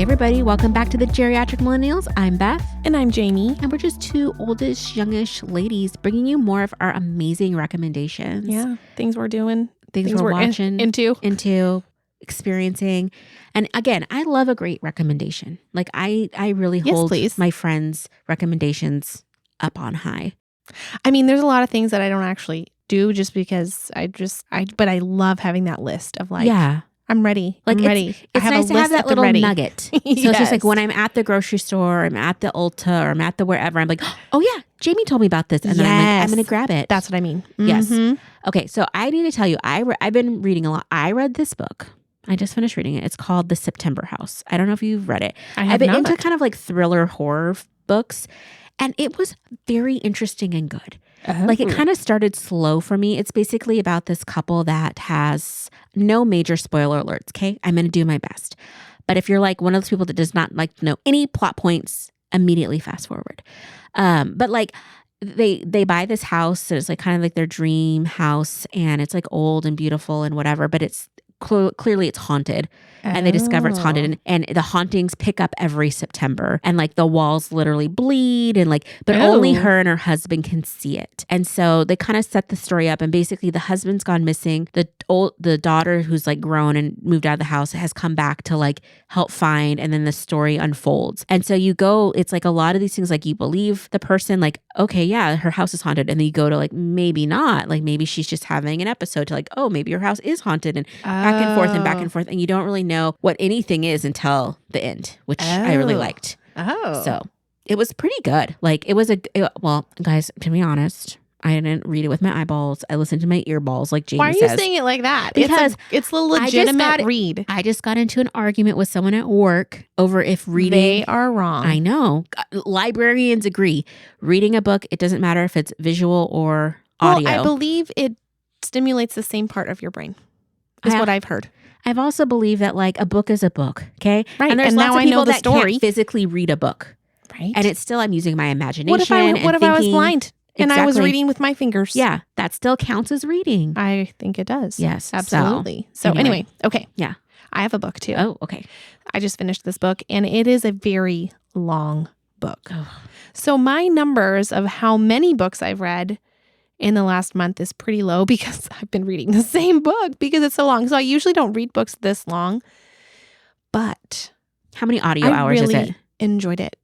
Hey everybody, welcome back to the Geriatric Millennials. I'm Beth. And I'm Jayme. And we're just two oldish, youngish ladies bringing you more of our amazing recommendations. Yeah, things we're doing. Things we're watching. Into, experiencing. And again, I love a great recommendation. Like I really hold my friends' recommendations up on high. I mean, there's a lot of things that I don't actually do just because but I love having that list of like, I'm ready. Like I'm ready. It's nice to have that little nugget. So it's just like when I'm at the grocery store, I'm at the Ulta, or I'm at the wherever, I'm like, oh yeah, Jayme told me about this. And then I'm like, I'm going to grab it. That's what I mean. Yes. Okay. So I need to tell you, I've been reading a lot. I read this book. I just finished reading it. It's called The September House. I don't know if you've read it. I've been into kind of like thriller horror books, and it was very interesting and good. Like it kind of started slow for me. It's basically about this couple that has no major spoiler alerts. Okay. I'm going to do my best. But if you're like one of those people that does not like to know any plot points, immediately fast forward. But like they buy this house. So it's like kind of like their dream house, and it's like old and beautiful and whatever, but it's clearly it's haunted. And they discover it's haunted, and the hauntings pick up every September, and like the walls literally bleed, and like, but only her and her husband can see it. And so they kind of set the story up, and basically the husband's gone missing. The daughter, who's like grown and moved out of the house, has come back to like help find, and then the story unfolds. And so it's like a lot of these things, like you believe the person, like, okay, yeah, her house is haunted. And then you go to like, maybe not, like maybe she's just having an episode, to like, oh, maybe her house is haunted, and back and forth and back and forth. And you don't really know what anything is until the end, which I really liked. So it was pretty good. Like well, guys, to be honest, I didn't read it with my eyeballs. I listened to my earballs, like Jayme says. Why are you saying it like that? Because it's a legitimate read. I just got into an argument with someone at work over if reading... They are wrong. I know. Librarians agree. Reading a book, it doesn't matter if it's visual or audio. Well, I believe it stimulates the same part of your brain, is what I've heard. I've also believed that like a book is a book, okay? Right. And there's lots now of people that can't physically read a book. Right. And it's still, I'm using my imagination. What if I was blind and I was reading with my fingers? Yeah, that still counts as reading. I think it does. Yes. Absolutely. So anyway, okay. Yeah. I have a book too. Oh, okay. I just finished this book, and it is a very long book. So my numbers of how many books I've read in the last month is pretty low, because I've been reading the same book because it's so long. So I usually don't read books this long, but how many audio hours is it? I really enjoyed it.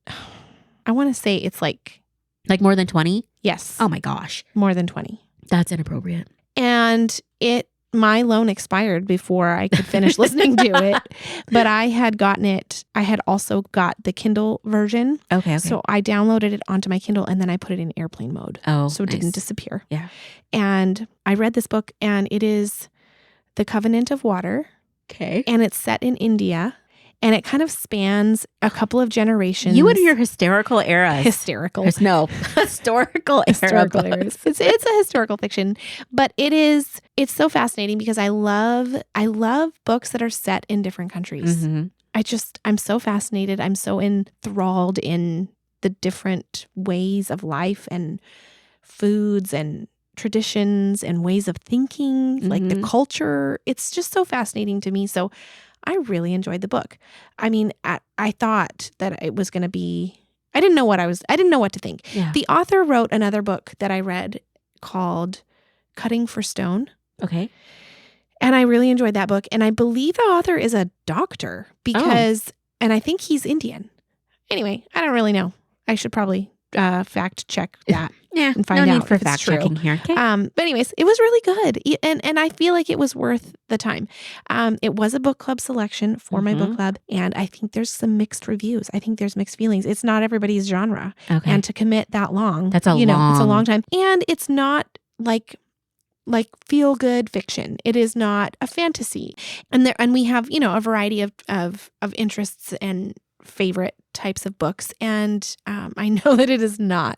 I want to say it's like more than 20? Yes. Oh my gosh. More than 20. That's inappropriate. And my loan expired before I could finish listening to it, but I had gotten it. I had also got the Kindle version. Okay. So I downloaded it onto my Kindle, and then I put it in airplane mode. Oh, so it didn't disappear. Yeah. And I read this book, and it is The Covenant of Water. Okay. And it's set in India. And it kind of spans a couple of generations. You and your hysterical eras. Historical eras. Historical eras. It's a historical fiction, but it's so fascinating because I love books that are set in different countries. Mm-hmm. I'm so fascinated. I'm so enthralled in the different ways of life and foods and traditions and ways of thinking, like the culture. It's just so fascinating to me. So I really enjoyed the book. I mean, I thought that it was going to be, I didn't know what to think. Yeah. The author wrote another book that I read called Cutting for Stone. Okay. And I really enjoyed that book. And I believe the author is a doctor and I think he's Indian. Anyway, I don't really know. I should probably fact check that. Yeah, and find out for if fact it's true. checking here. Okay. But anyways, it was really good, and I feel like it was worth the time. It was a book club selection for my book club, and I think there's some mixed reviews. I think there's mixed feelings. It's not everybody's genre, and to commit that long, it's a long time, and it's not like feel good fiction. It is not a fantasy, and we have a variety of interests and favorite types of books, and I know that it is not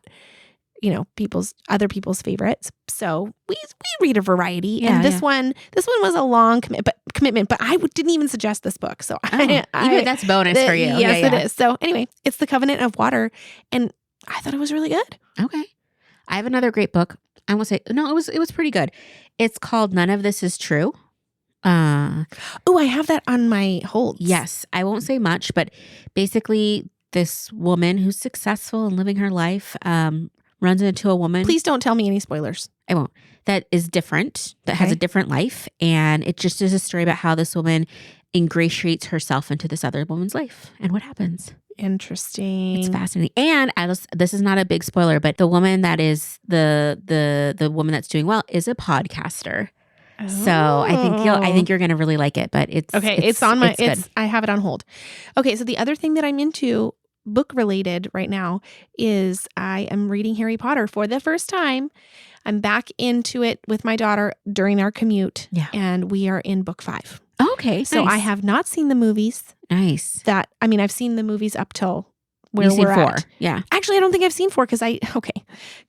other people's favorites. So we read a variety, and this one was a long commitment, but I didn't even suggest this book. So even that's bonus for you. Yes, it is. So anyway, it's The Covenant of Water, and I thought it was really good. Okay. I have another great book. I will say, no, it was pretty good. It's called None of This Is True. Oh, I have that on my holds. Yes. I won't say much, but basically this woman who's successful and living her life runs into a woman. Please don't tell me any spoilers. I won't. That is different, that has a different life. And it just is a story about how this woman ingratiates herself into this other woman's life and what happens. Interesting. It's fascinating. And this is not a big spoiler, but the woman that is the woman that's doing well is a podcaster. Oh. So I think you're going to really like it, but it's I have it on hold. Okay. So the other thing that I'm into book related right now is I am reading Harry Potter for the first time. I'm back into it with my daughter during our commute. Yeah. And we are in book 5. Okay. So nice. I have not seen the movies. Nice. I've seen the movies up till where we're 4. at. Yeah. Actually, I don't think I've seen 4 because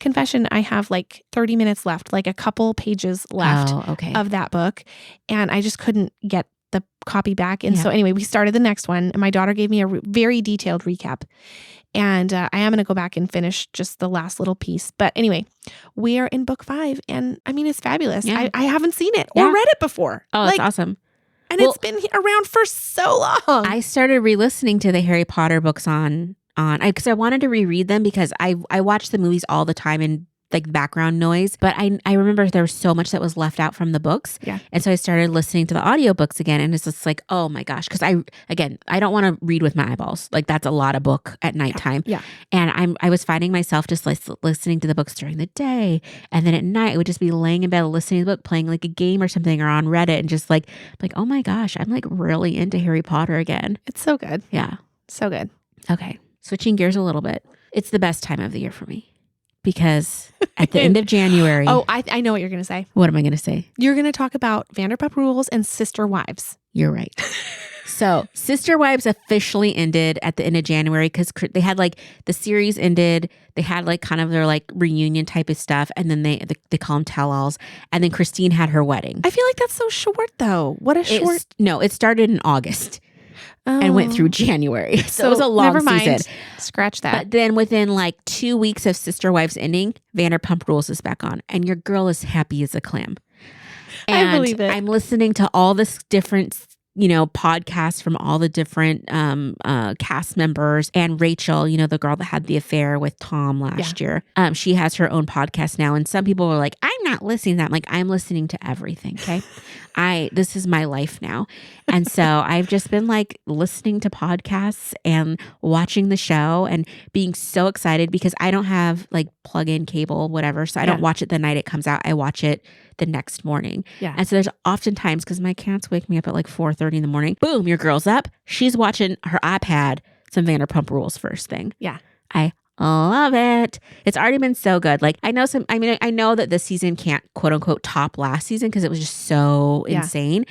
confession, I have like 30 minutes left, like a couple pages left of that book. And I just couldn't get the copy back. And so anyway, we started the next one and my daughter gave me a very detailed recap. And I am going to go back and finish just the last little piece. But anyway, we are in book 5 and I mean, it's fabulous. Yeah. I haven't seen it or read it before. Oh, that's awesome. And it's been around for so long. I started re-listening to the Harry Potter books because I wanted to reread them because I watched the movies all the time and like background noise. But I remember there was so much that was left out from the books. Yeah. And so I started listening to the audiobooks again. And it's just like, oh my gosh. Because I don't want to read with my eyeballs. Like that's a lot of book at nighttime. Yeah. And I was finding myself just like listening to the books during the day. And then at night, I would just be laying in bed listening to the book, playing like a game or something or on Reddit and just like, oh my gosh, I'm like really into Harry Potter again. It's so good. Yeah. So good. Okay. Switching gears a little bit. It's the best time of the year for me. Because at the end of January... Oh, I know what you're going to say. What am I going to say? You're going to talk about Vanderpump Rules and Sister Wives. You're right. So Sister Wives officially ended at the end of January because they had like the series ended. They had like kind of their like reunion type of stuff. And then they call them tell-alls. And then Christine had her wedding. I feel like that's so short though. What a short... No, it started in August. And went through January. So it was a long never mind. season. Scratch that. But then within like 2 weeks of Sister Wives ending, Vanderpump Rules is back on. And your girl is happy as a clam. And I believe it. I'm listening to all this different, podcasts from all the different cast members. And Rachel, the girl that had the affair with Tom last year, she has her own podcast now. And some people were like, I'm not listening to that. I'm like, I'm listening to everything. Okay. This is my life now. And so I've just been like listening to podcasts and watching the show and being so excited because I don't have like plug-in cable, whatever. So I don't watch it the night it comes out. I watch it the next morning. Yeah. And so there's often times because my cats wake me up at like 4:30 in the morning. Boom, your girl's up. She's watching her iPad, some Vanderpump Rules first thing. Yeah. I love it. It's already been so good. Like I know that this season can't quote unquote top last season because it was just so insane.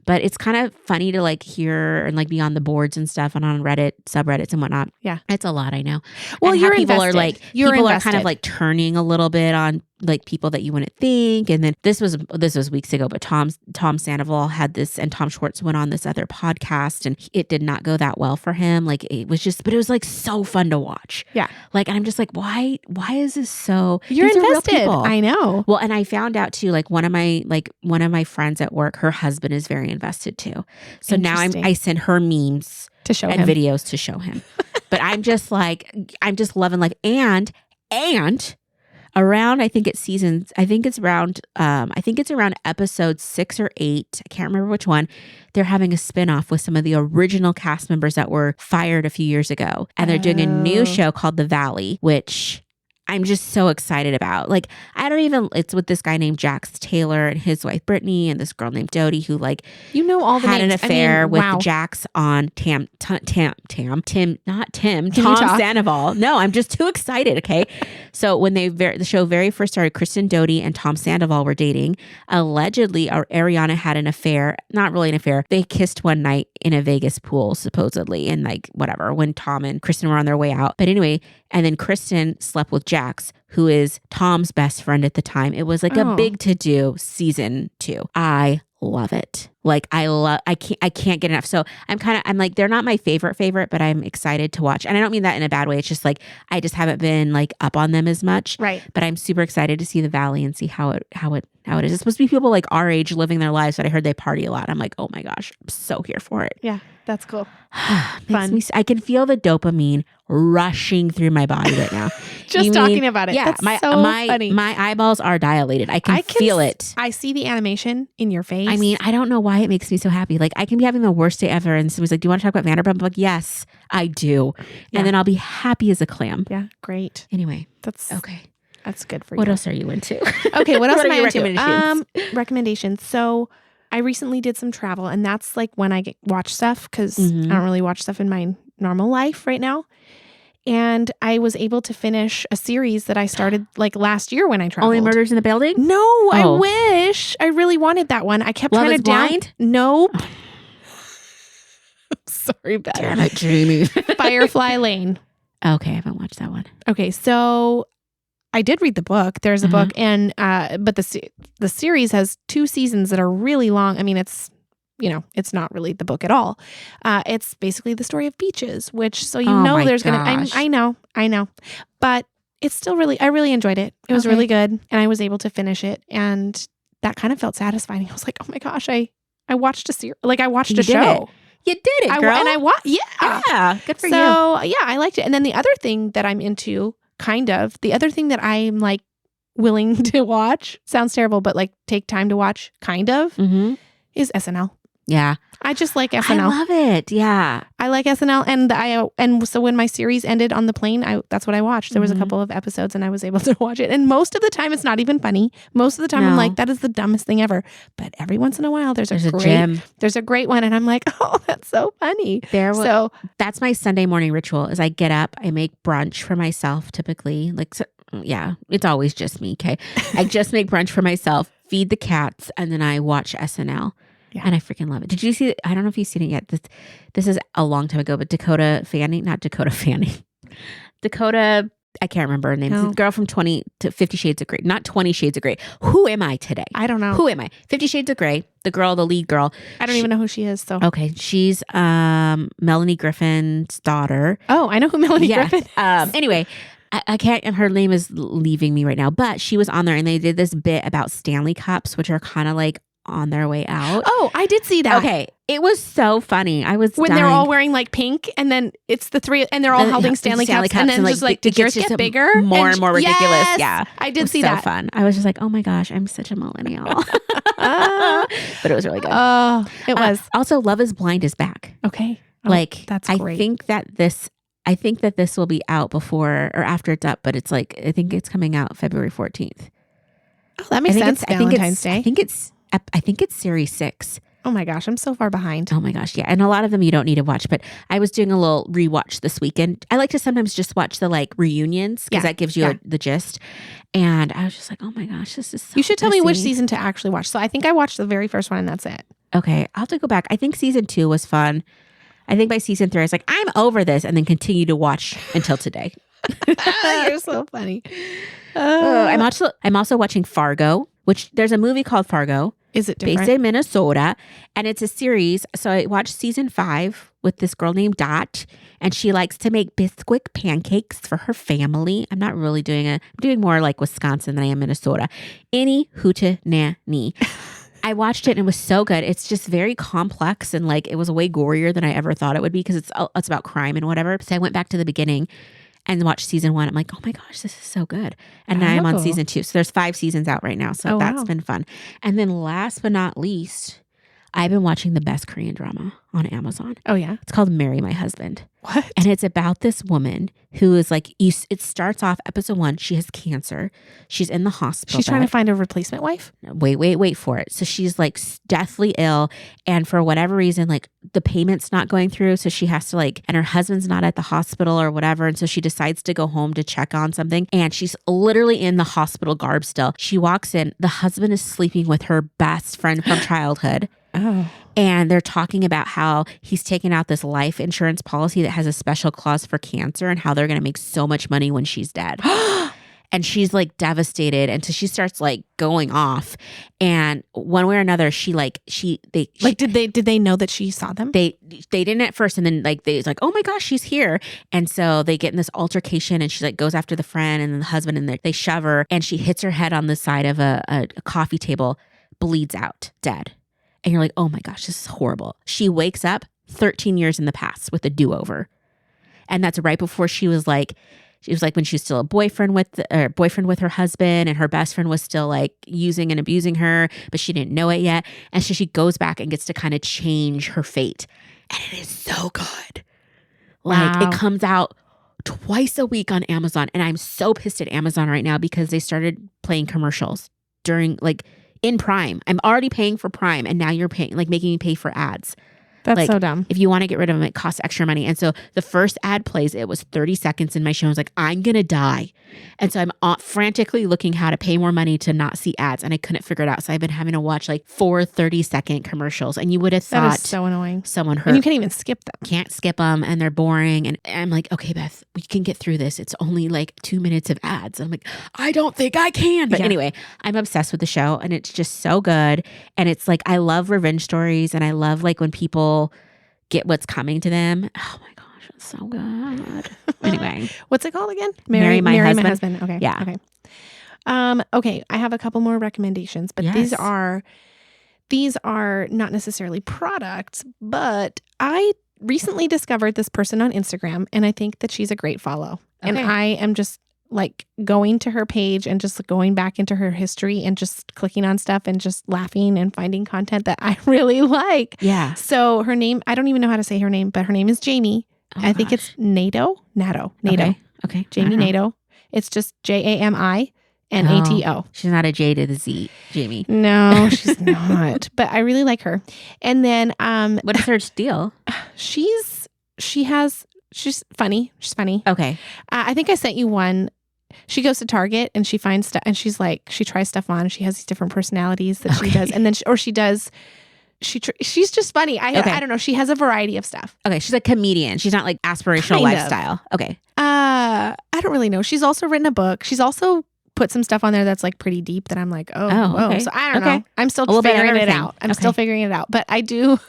But it's kind of funny to like hear and like be on the boards and stuff and on Reddit, subreddits and whatnot. Yeah. It's a lot, I know. Well, and you're people invested. Are like people are kind of like turning a little bit on like people that you wouldn't think. And then this was weeks ago, but Tom Sandoval had this and Tom Schwartz went on this other podcast and it did not go that well for him. Like it was like so fun to watch. Yeah. Like, and I'm just like, why is this so? You're these invested. Are real people. I know. Well, and I found out too, like one of my friends at work, her husband is very invested too. So now I send her memes to show and him. videos to show him. But I'm just loving life. And around, I think it's around episode 6 or 8. I can't remember which one. They're having a spinoff with some of the original cast members that were fired a few years ago. And they're doing a new show called The Valley, which I'm just so excited about. Like, it's with this guy named Jax Taylor and his wife Brittany and this girl named Dodie who like, all the had names. an affair with Jax on Tom Sandoval. No, I'm just too excited. Okay. So when the show very first started, Kristen Doty and Tom Sandoval were dating. Allegedly, Ariana had an affair, not really an affair. They kissed one night in a Vegas pool, supposedly. And like, whatever, when Tom and Kristen were on their way out. But anyway, and then Kristen slept with Jax. Jax, who is Tom's best friend at the time. It was like a big to-do season 2. I love it. Like I can't get enough. So I'm like, they're not my favorite, but I'm excited to watch. And I don't mean that in a bad way. It's just like, I just haven't been like up on them as much. Right. But I'm super excited to see the Valley and see how it is. It's supposed to be people like our age living their lives, but I heard they party a lot. I'm like, oh my gosh, I'm so here for it. Yeah, that's cool. Fun. I can feel the dopamine rushing through my body right now. Just talking about it. Yeah, that's my funny. My eyeballs are dilated. I can feel it. I see the animation in your face. I mean, I don't know why it makes me so happy. Like, I can be having the worst day ever, and someone's like, "Do you want to talk about Vanderpump?" I'm like, "Yes, I do," and then I'll be happy as a clam. Yeah, great. Anyway, that's okay. That's good for you. What else are you into? Okay, what else am I into? Recommendations? Recommendations. So I recently did some travel, and that's like when I watch stuff because I don't really watch stuff in my normal life right now. And I was able to finish a series that I started like last year when I traveled. Only Murders in the Building? No, I wish. I really wanted that one. I kept trying to Blind? Nope. Sorry, Beth. Damn it, Jayme. Firefly Lane. Okay, I haven't watched that one. Okay, so I did read the book. There's a book, and but the series has 2 seasons that are really long. I mean, it's not really the book at all. It's basically the story of beaches, which there's gonna. I know, but it's still I really enjoyed it. It was really good, and I was able to finish it, and that kind of felt satisfying. I was like, oh my gosh, I watched a series, like I watched a show. You did it, girl. And I watched. Yeah, good for you. So yeah, I liked it. And then the other thing that I'm into. The other thing that I'm like willing to watch, sounds terrible, but like take time to watch is SNL. Yeah. I just like SNL. I love it. Yeah. I like SNL. And so when my series ended on the plane, that's what I watched. There was a couple of episodes and I was able to watch it. And most of the time it's not even funny. Most of the time I'm like, that is the dumbest thing ever. But every once in a while there's a great one. And I'm like, oh, that's so funny. So that's my Sunday morning ritual is I get up, I make brunch for myself typically. It's always just me. Okay. I just make brunch for myself, feed the cats, and then I watch SNL. Yeah. And I freaking love it. Did you see it? I don't know if you've seen it yet. This is a long time ago, but Dakota, I can't remember her name. The girl from 20 to 50 Shades of Grey. Not 20 Shades of Grey. Who am I today? I don't know. Who am I? 50 Shades of Grey. The lead girl. I don't even know who she is. So okay. She's Melanie Griffin's daughter. Oh, I know who Melanie Griffin is. Anyway, I can't, and her name is leaving me right now, but she was on there and they did this bit about Stanley Cups, which are kind of like on their way out. Oh, I did see that. Okay. It was so funny. I was when they're all wearing like pink and then it's the 3 and they're all holding Stanley Cups and then just like did yours get bigger? More and more ridiculous. Yes, yeah. I did see that. So fun. I was just like, oh my gosh, I'm such a millennial. But it was really good. Oh, it was. Also, Love is Blind is back. Okay. That's great. I think that this will be out before or after it's up, but it's like, I think it's coming out February 14th. Oh, that makes sense. Valentine's Day. I think it's series 6. Oh my gosh, I'm so far behind. Oh my gosh, yeah. And a lot of them you don't need to watch, but I was doing a little rewatch this weekend. I like to sometimes just watch the like reunions because that gives you the gist. And I was just like, oh my gosh, this is so You should tell me which season to actually watch. So I think I watched the very first one and that's it. Okay, I'll have to go back. I think season 2 was fun. I think by season 3, I was like, I'm over this, and then continue to watch until today. You're so funny. I'm also watching Fargo, which there's a movie called Fargo. Is it different? Based in Minnesota, and it's a series. So I watched season 5 with this girl named Dot, and she likes to make Bisquick pancakes for her family. I'm not really I'm doing more like Wisconsin than I am Minnesota. Any hootenanny. I watched it and it was so good. It's just very complex and like it was way gorier than I ever thought it would be because it's about crime and whatever. So I went back to the beginning and watched season 1. I'm like, oh my gosh, this is so good. And now I'm on season 2. So there's 5 seasons out right now. So that's been fun. And then last but not least, I've been watching the best Korean drama on Amazon. Oh, yeah? It's called Marry My Husband. What? And it's about this woman who is like, it starts off episode 1. She has cancer. She's in the hospital. She's trying to find a replacement wife? Wait for it. So she's like deathly ill. And for whatever reason, like the payment's not going through. So she has to and her husband's not at the hospital or whatever. And so she decides to go home to check on something. And she's literally in the hospital garb still. She walks in. The husband is sleeping with her best friend from childhood. Oh. And they're talking about how he's taken out this life insurance policy that has a special clause for cancer and how they're going to make so much money when she's dead. and she's like devastated. And so she starts like going off, and one way or another, did they know that she saw them? They didn't at first, and then like they was like, oh my gosh, she's here. And so they get in this altercation, and she like goes after the friend and the husband, and they shove her, and she hits her head on the side of a coffee table, bleeds out, dead. And you're like, oh my gosh, this is horrible. She wakes up 13 years in the past with a do-over. And that's right before she was like when she was still a boyfriend with her husband, and her best friend was still like using and abusing her, but she didn't know it yet. And so she goes back and gets to kind of change her fate. And it is so good. Like It comes out twice a week on Amazon. And I'm so pissed at Amazon right now because they started playing commercials during like in Prime. I'm already paying for Prime, and now you're paying, like making me pay for ads. That's like, so dumb. If you want to get rid of them, it costs extra money. And so the first ad plays, it was 30 seconds in my show. I was like, I'm going to die. And so I'm frantically looking how to pay more money to not see ads. And I couldn't figure it out. So I've been having to watch like 4 30-second commercials. And you would have thought that is so annoying. Someone hurt. And you can't even skip them. Can't skip them. And they're boring. And I'm like, okay, Beth, we can get through this. It's only like 2 minutes of ads. And I'm like, I don't think I can. But anyway, I'm obsessed with the show, and it's just so good. And it's like, I love revenge stories, and I love like when people get what's coming to them. Oh my gosh, it's so good. Anyway, what's it called again? Marry my husband. Okay. Yeah. Okay. Okay. I have a couple more recommendations, but these are not necessarily products, but I recently discovered this person on Instagram, and I think that she's a great follow. Okay. And I am just like going to her page and just going back into her history and just clicking on stuff and just laughing and finding content that I really like. Yeah. So her name, I don't even know how to say her name, but her name is Jayme. I think it's Nato. Okay. Jayme Nato. It's just JAMINATO. She's not a J to the Z, Jayme. No, she's not. But I really like her. And then what is her deal? She's funny. She's funny. Okay. I think I sent you one. She goes to Target and she finds stuff, and she's like, she tries stuff on. She has these different personalities that she does. And then she's just funny. I don't know. She has a variety of stuff. Okay. She's a comedian. She's not like aspirational lifestyle. Okay. I don't really know. She's also written a book. She's also put some stuff on there that's like pretty deep that I'm like, whoa. Okay. So I don't know. I'm still figuring it out. Still figuring it out. But I do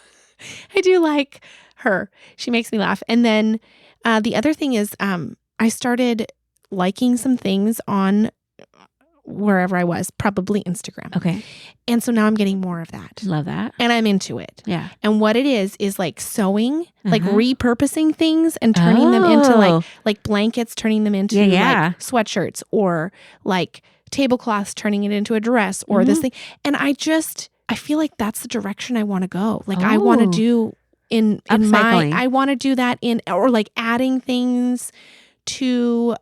like her. She makes me laugh. And then the other thing is I started liking some things on wherever I was, probably Instagram. Okay. And so now I'm getting more of that. Love that. And I'm into it. Yeah. And what it is like sewing, like repurposing things and turning them into like blankets, turning them into like sweatshirts, or like tablecloths, turning it into a dress, or this thing. And I feel like that's the direction I want to go. Like I want to do I want to do that or like adding things to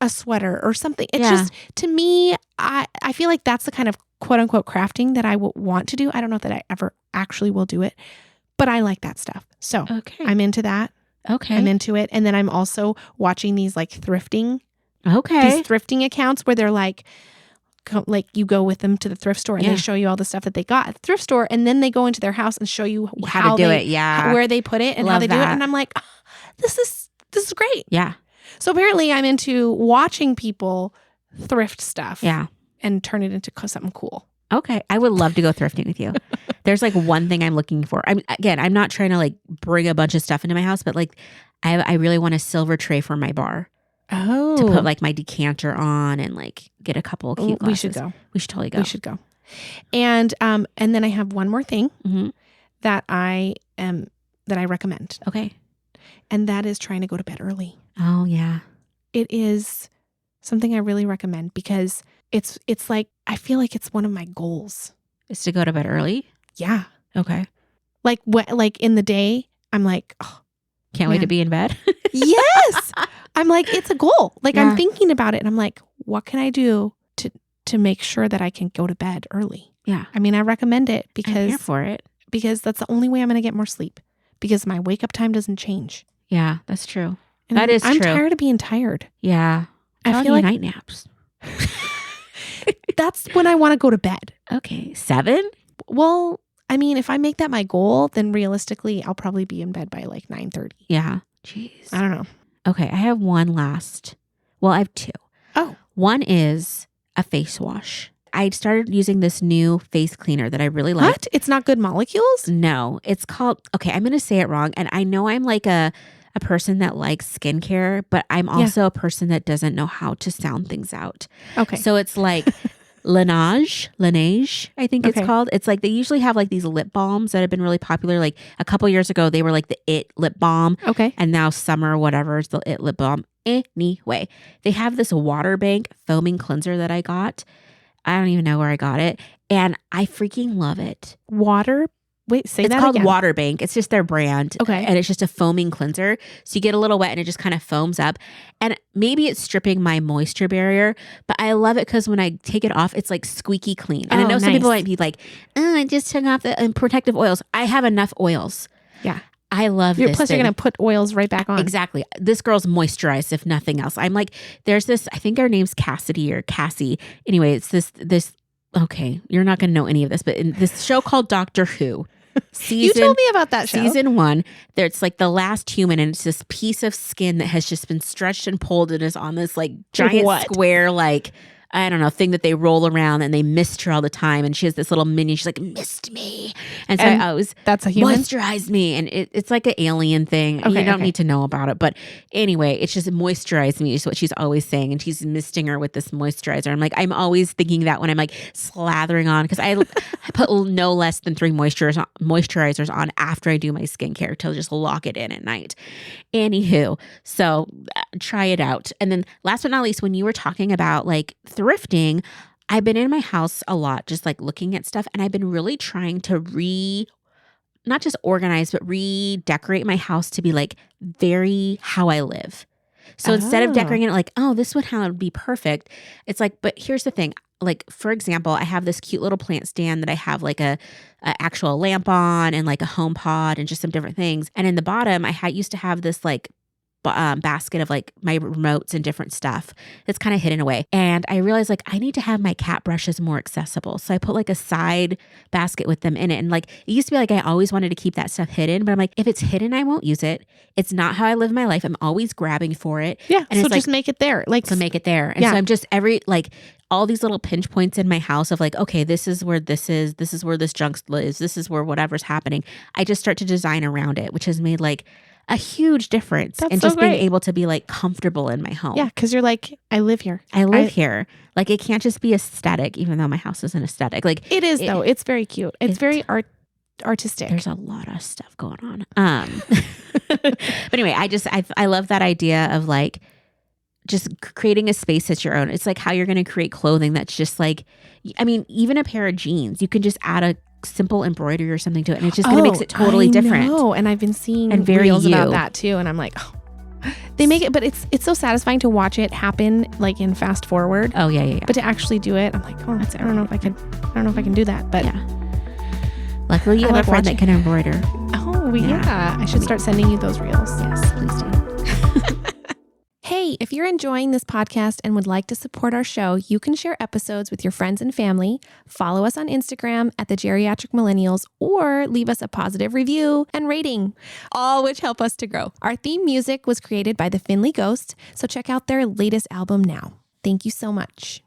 a sweater or something. It's just, to me, I feel like that's the kind of quote unquote crafting that I want to do. I don't know that I ever actually will do it, but I like that stuff. So I'm into that. Okay. I'm into it. And then I'm also watching these like thrifting. Okay. These thrifting accounts where they're like you go with them to the thrift store and they show you all the stuff that they got at the thrift store, and then they go into their house and show you how to do it. Yeah. Where they put it and how they do it. And I'm like, this is great. Yeah. So apparently I'm into watching people thrift stuff. Yeah. And turn it into something cool. Okay. I would love to go thrifting with you. There's like one thing I'm looking for. I'm not trying to like bring a bunch of stuff into my house, but like I really want a silver tray for my bar. Oh. To put like my decanter on and like get a couple of cute glasses. We should go. We should totally go. We should go. And then I have one more thing that I recommend. Okay. And that is trying to go to bed early. Oh yeah. It is something I really recommend because it's like, I feel like it's one of my goals. Is to go to bed early? Yeah. Okay. Like in the day, I'm like, oh, can't wait to be in bed. Yes. I'm like, it's a goal. Like I'm thinking about it and I'm like, what can I do to make sure that I can go to bed early? Yeah. I mean, I recommend it because I'm here for it. Because that's the only way I'm going to get more sleep, because my wake up time doesn't change. Yeah, that's true. And that is true. I'm tired of being tired. Yeah. I feel like night naps. That's when I want to go to bed. Okay. 7? Well, I mean, if I make that my goal, then realistically, I'll probably be in bed by like 9:30. Yeah. Jeez. I don't know. Okay. I have one last. Well, I have 2. Oh. One is a face wash. I started using this new face cleaner that I really like. What? It's not Good Molecules? No, it's called, okay, I'm going to say it wrong. And I know I'm like a person that likes skincare, but I'm also a person that doesn't know how to sound things out. Okay. So it's like Laneige, I think it's called. It's like they usually have like these lip balms that have been really popular. Like a couple years ago, they were like the It lip balm. Okay. And now summer, whatever, is the It lip balm. Anyway, they have this water bank foaming cleanser that I got. I don't even know where I got it. And I freaking love it. Wait, say that again. It's called Water Bank. It's just their brand. Okay. And it's just a foaming cleanser. So you get a little wet and it just kind of foams up. And maybe it's stripping my moisture barrier, but I love it because when I take it off, it's like squeaky clean. And I know some people might be like, oh, I just took off the protective oils. I have enough oils. Yeah. I love this. Plus, you're going to put oils right back on. Exactly. This girl's moisturized, if nothing else. I'm like, there's this, I think her name's Cassidy or Cassie. Anyway, it's this, okay, you're not going to know any of this, but in this show called Doctor Who. You told me about that show. Season 1, it's like the last human, and it's this piece of skin that has just been stretched and pulled and is on this like giant square, like, I don't know, thing that they roll around, and they mist her all the time. And she has this little minion. She's like, mist me. And so I always, that's a human? Moisturize me. And it's like an alien thing. You don't need to know about it. But anyway, it's just moisturize me is what she's always saying. And she's misting her with this moisturizer. I'm like, I'm always thinking that when I'm like slathering on, because I put no less than 3 moisturizers on after I do my skincare to just lock it in at night. Anywho, so try it out. And then last but not least, when you were talking about like thrifting, I've been in my house a lot, just like looking at stuff. And I've been really trying to not just organize, but redecorate my house to be like very how I live. So instead of decorating it like, oh, this would how it would be perfect. It's like, but here's the thing. Like, for example, I have this cute little plant stand that I have like a actual lamp on and like a home pod and just some different things. And in the bottom, I used to have this like basket of like my remotes and different stuff that's kind of hidden away. And I realized like I need to have my cat brushes more accessible. So I put like a side basket with them in it. And like it used to be like I always wanted to keep that stuff hidden, but I'm like, if it's hidden, I won't use it. It's not how I live my life. I'm always grabbing for it. Yeah. And so it's just like, make it there. Like, so make it there. And so I'm just all these little pinch points in my house of like, okay, this is where this is where this junk lives, this is where whatever's happening. I just start to design around it, which has made like a huge difference. That's and so just great. being able to be like comfortable in my home. Yeah, because you're like, I live here. I live here. Like it can't just be aesthetic, even though my house isn't aesthetic. Like it is though. It's very cute. It's very artistic. There's a lot of stuff going on. But anyway, I love that idea of like just creating a space that's your own. It's like how you're going to create clothing that's just like, I mean, even a pair of jeans, you can just add a simple embroidery or something to it, and it's just going to make it totally different. Oh, and I've been seeing and very reels about that too, and I'm like, oh. They make it, but it's so satisfying to watch it happen like in fast forward. Oh yeah. But to actually do it, I'm like, oh, I don't know if I can do that. But yeah. Luckily, you have a friend that can embroider. Oh yeah. I should start sending you those reels. Yes, please do. Hey, if you're enjoying this podcast and would like to support our show, you can share episodes with your friends and family, follow us on Instagram at the Geriatric Millennials, or leave us a positive review and rating, all which help us to grow. Our theme music was created by the Finley Ghost, so check out their latest album now. Thank you so much.